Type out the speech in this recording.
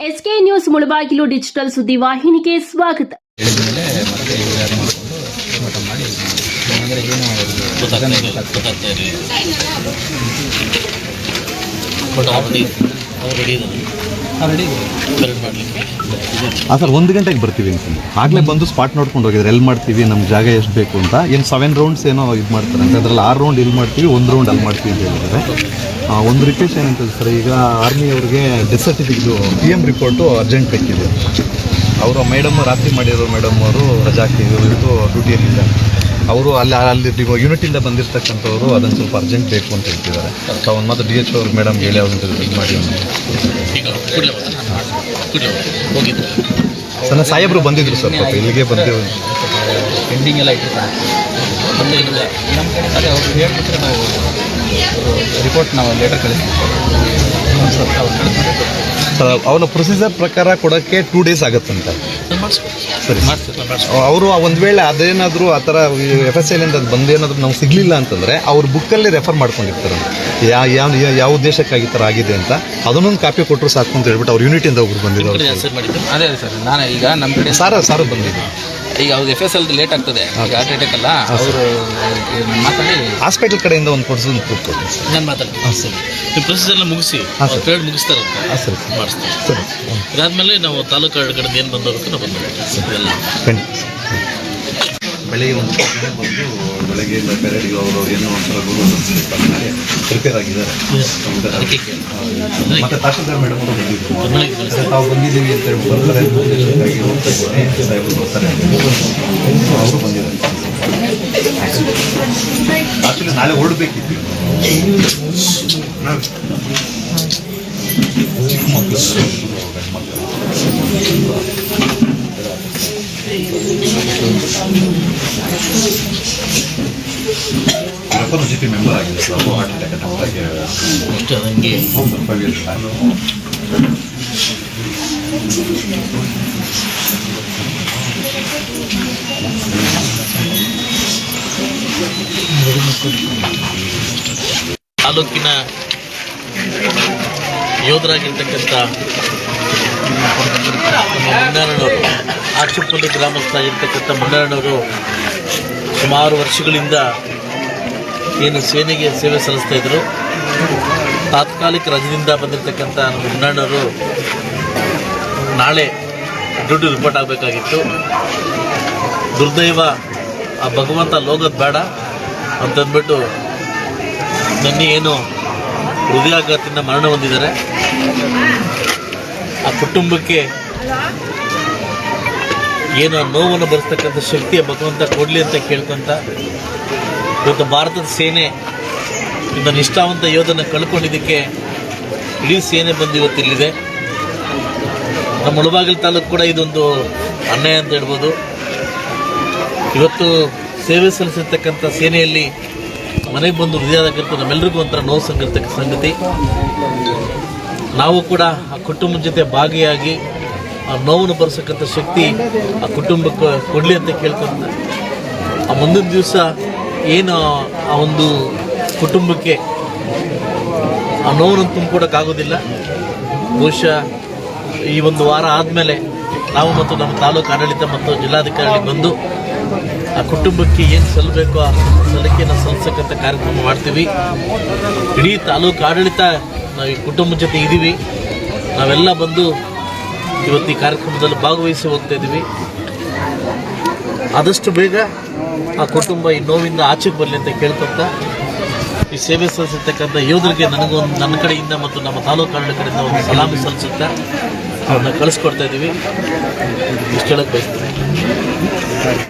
SK news Mulbagal digital ಸುದ್ದಿವಾಹಿನಿಗೆ ಸ್ವಾಗತ. Sir 1 ಗಂಟೆಗೆ ಬರ್ತೀವಿ ಅಂತ ಆಗಲೇ ಬಂದು ಸ್ಪಾಟ್ ನೋಡ್ಕೊಂಡು ಹೋಗಿದ್ರೆ ಎಲ್ಲಿ ಮಾಡ್ತೀವಿ, ನಮ್ಮ ಜಾಗ ಎಷ್ಟು ಬೇಕು ಅಂತ. ಏನು 7 ರೌಂಡ್ಸ್ ಏನೋ ಇದು ಮಾಡ್ತಾರೆ ಅಂತ, ಅದರಲ್ಲಿ 6 ರೌಂಡ್ ಇಲ್ಲಿ ಮಾಡ್ತೀವಿ, 1 ರೌಂಡ್ ಅಲ್ಲಿ ಮಾಡ್ತೀವಿ ಅಂತ ಹೇಳಿದ್ದಾರೆ. ಒಂದು ರಿಕ್ವೆಸ್ಟ್ ಏನಂತಂದ್ರೆ ಸರ್, ಈಗ ಆರ್ಮಿ ಅವ್ರಿಗೆ death certificate PM report urgent ಬೇಕಿದೆ. ಅವರು ಮೇಡಮ್ ರಾತ್ರಿ ಮಾಡಿರೋ ಮೇಡಮ್ ಅವರು ರಜಾ ಹಾಕಿದ್ದು ಡ್ಯೂಟಿಯಲ್ಲಿದ್ದಾರೆ. ಅವರು ಅಲ್ಲಿ ಯೂನಿಟಿಂದ ಬಂದಿರತಕ್ಕಂಥವ್ರು ಅದನ್ನು ಸ್ವಲ್ಪ ಅರ್ಜೆಂಟ್ ಬೇಕು ಅಂತ ಹೇಳ್ತಿದ್ದಾರೆ. ಒಂದು ಮಾತ್ರ DHO ಅವ್ರು ಮೇಡಮ್ ಹೇಳಿ ಅವ್ರನ್ನ ಇದು ಮಾಡಿ ಸಣ್ಣ ಸಾಹೇಬರು ಬಂದಿದ್ರು ಸರ್, ಪಾಪ ಇಲ್ಲಿಗೆ ಬಂದಿರೋ ಪೆಂಡಿಂಗ್ ಎಲ್ಲ ಇಟ್ಟಿರ್ತಾರೆ. ನಮ್ಮ ಕಡೆ ಅದೇ ಅವರು ಹೇಳ್ಬಿಟ್ರೆ ನಾವು ರಿಪೋರ್ಟ್ ನಾವು ಲೆಟರ್ ಕಳಿಸ್ತೀವಿ ಸರ್. ಅವನ ಪ್ರೊಸೀಜರ್ ಪ್ರಕಾರ ಕೊಡೋಕ್ಕೆ 2 ಡೇಸ್ ಆಗುತ್ತಂತ. ಸರಿ, ಅವರು ಒಂದು ವೇಳೆ ಅದೇನಾದರೂ ಆ ಥರ FSLಯಿಂದ ಅದು ಬಂದೇನಾದರೂ ನಾವು ಸಿಗಲಿಲ್ಲ ಅಂತಂದರೆ ಅವ್ರ ಬುಕ್ಕಲ್ಲಿ ರೆಫರ್ ಮಾಡ್ಕೊಂಡಿರ್ತಾರೆ ಯಾವ ಉದ್ದೇಶಕ್ಕಾಗಿ ಈ ಥರ ಆಗಿದೆ ಅಂತ. ಅದನ್ನೊಂದು ಕಾಪಿ ಕೊಟ್ಟರು ಸಾಕು ಅಂತ ಹೇಳ್ಬಿಟ್ಟು ಅವ್ರು ಯೂನಿಟಿಂದ ಒಬ್ರು ಬಂದಿದ್ರು. ಅದೇ ಸರ್, ನಾನು ಈಗ ನಮ್ಮ ಕಡೆ ಸಾರು ಬಂದಿದ್ದು. ಈಗ ಅವ್ರು FSL ಲೇಟ್ ಆಗ್ತದೆ, ಈಗ ಹಾರ್ಟ್ ಅಟ್ಯಾಕ್ ಅಲ್ಲ, ಅವರು ಮಾತಾಡಿ ಹಾಸ್ಪಿಟಲ್ ಕಡೆಯಿಂದ ಒಂದು ಪರ್ಸನ್ ಪ್ರೂಫ್ ಕೊಟ್ಟು ನಾನು ಮಾತಾಡಿ ನಿಮ್ಮ ಪ್ರೊಸೀಜರ್ನ ಮುಗಿಸಿ ಪೇಡ್ ಮುಗಿಸ್ತಾರಂತ ಸರಿ ಮಾಡಿಸ್ತೀವಿ. ಸರಿ, ಅದಾದ್ಮೇಲೆ ನಾವು ತಾಲೂಕು ಕಡೆಯಿಂದ ಏನು ಬಂದವ್ರಿಗೆ ನಾವು ಬಂದು ಎಲ್ಲ ಬೆಳಿಗ್ಗೆ ಒಂದು ಬಂದು ಬೆಳಗ್ಗೆ ಪೆರೇಡಿಗೆ ಅವರು ಏನೋ ಒಂಥರ ಪ್ರಿಪೇರ್ ಆಗಿದ್ದಾರೆ. ಮತ್ತೆ ತಹಶೀಲ್ದಾರ್ ಮೇಡಮ್ ಅವರು ಬಂದಿದ್ರು. ನಾವು ಬಂದಿದ್ದೀವಿ ಅಂತ ಹೇಳಿ ಬರ್ತಾರೆ, ಸಾಹೇಬರು ಬರ್ತಾರೆ, ಅವರು ಬಂದಿದ್ದಾರೆ. ಆಕ್ಚುಲಿ ನಾಳೆ ಹೊರಡಬೇಕಿತ್ತು. GP ಮೆಂಬರ್ ಆಗಿದೆ ಸರ್. ಹಾರ್ಟ್ ಅಟ್ಯಾಕ್ ಅಷ್ಟೇ ಹಂಗೆ 5 years back. ತಾಲೂಕಿನ ಯೋಧರಾಗಿರ್ತಕ್ಕಂಥ ಮುನ್ನಣ್ಣನವರು, ಆಕ್ಷಿಪಲ್ಲಿ ಗ್ರಾಮಸ್ಥರಾಗಿರ್ತಕ್ಕಂಥ ಮುನ್ನಣ್ಣನವರು ಸುಮಾರು ವರ್ಷಗಳಿಂದ ಏನು ಸೇನೆಗೆ ಸೇವೆ ಸಲ್ಲಿಸ್ತಾ ಇದ್ದರು. ತಾತ್ಕಾಲಿಕ ರಜದಿಂದ ಬಂದಿರತಕ್ಕಂಥ ನಮ್ಮ ಮುನ್ನಣ್ಣವರು ನಾಳೆ ಡ್ಯೂಟಿ ರಿಪೋರ್ಟ್ ಆಗಬೇಕಾಗಿತ್ತು. ದುರ್ದೈವ ಆ ಭಗವಂತ ಲೋಗದ ಬೇಡ ಅಂತಂದ್ಬಿಟ್ಟು ನಿನ್ನೆ ಏನು ಹೃದಯಾಘಾತದಿಂದ ಮರಣ ಹೊಂದಿದ್ದಾರೆ. ಆ ಕುಟುಂಬಕ್ಕೆ ಏನು ನೋವನ್ನು ಭರಿಸ್ತಕ್ಕಂಥ ಶಕ್ತಿಯ ಭಗವಂತ ಕೊಡಲಿ ಅಂತ ಕೇಳ್ಕೊಂತ, ಇವತ್ತು ಭಾರತದ ಸೇನೆ ಇಂಥ ನಿಷ್ಠಾವಂತ ಯೋಧನ ಕಳ್ಕೊಂಡಿದ್ದಕ್ಕೆ ಇಡೀ ಸೇನೆ ಬಂದು ಇವತ್ತಿಲ್ಲಿದೆ. ನಮ್ಮ ಮುಳಬಾಗಿಲು ತಾಲೂಕು ಕೂಡ ಇದೊಂದು ಅನ್ಯಾಯ ಅಂತ ಹೇಳ್ಬೋದು. ಇವತ್ತು ಸೇವೆ ಸಲ್ಲಿಸಿರ್ತಕ್ಕಂಥ ಸೇನೆಯಲ್ಲಿ ಮನೆಗೆ ಬಂದು ಹೃದಯಾಘಾತ ನಮ್ಮೆಲ್ಲರಿಗೂ ಒಂಥರ ನೋವು ಸಂಗತಿ. ನಾವು ಕೂಡ ಆ ಕುಟುಂಬದ ಜೊತೆ ಭಾಗಿಯಾಗಿ ಆ ನೋವನ್ನು ಬರೆಸಕ್ಕಂಥ ಶಕ್ತಿ ಆ ಕುಟುಂಬಕ್ಕೆ ಕೊಡಲಿ ಅಂತ ಕೇಳ್ಕೊಂತ, ಆ ಮುಂದಿನ ದಿವಸ ಏನು ಆ ಒಂದು ಕುಟುಂಬಕ್ಕೆ ಆ ನೋವನ್ನು ತುಂಬಿಕೊಡೋಕ್ಕಾಗೋದಿಲ್ಲ. ಬಹುಶಃ ಈ ಒಂದು ವಾರ ಆದಮೇಲೆ ನಾವು ಮತ್ತು ನಮ್ಮ ತಾಲೂಕು ಆಡಳಿತ ಮತ್ತು ಜಿಲ್ಲಾಧಿಕಾರಿಗಳಿಗೆ ಬಂದು ಆ ಕುಟುಂಬಕ್ಕೆ ಏನು ಸಲ್ಲಬೇಕೋ ಆ ಸಲಿಕೆಯನ್ನು ಸಲ್ಲಿಸಕ್ಕಂಥ ಕಾರ್ಯಕ್ರಮ ಮಾಡ್ತೀವಿ. ಇಡೀ ತಾಲೂಕು ಆಡಳಿತ ನಾವು ಈ ಕುಟುಂಬದ ಜೊತೆ ಇದ್ದೀವಿ. ನಾವೆಲ್ಲ ಬಂದು ಇವತ್ತು ಈ ಕಾರ್ಯಕ್ರಮದಲ್ಲಿ ಭಾಗವಹಿಸಿ ಹೋಗ್ತಾ ಇದ್ದೀವಿ. ಆದಷ್ಟು ಬೇಗ ಆ ಕುಟುಂಬ ಈ ನೋವಿಂದ ಆಚೆಗೆ ಬರಲಿ ಅಂತ ಕೇಳ್ಕೊತ, ಈ ಸೇವೆ ಸಲ್ಲಿಸಿರ್ತಕ್ಕಂಥ ಯೋಧರಿಗೆ ನನ್ನ ಕಡೆಯಿಂದ ಮತ್ತು ನಮ್ಮ ತಾಲೂಕು ಆಡಳಿತ ಕಡೆಯಿಂದ ಒಂದು ಸಲಾಮಿ ಸಲ್ಲಿಸುತ್ತಾ ಅವ್ರನ್ನ ಕಳಿಸ್ಕೊಡ್ತಾ ಇದ್ದೀವಿ. ಇಷ್ಟು ಹೇಳಕ್ಕೆ ಬಯಸ್ತೀನಿ.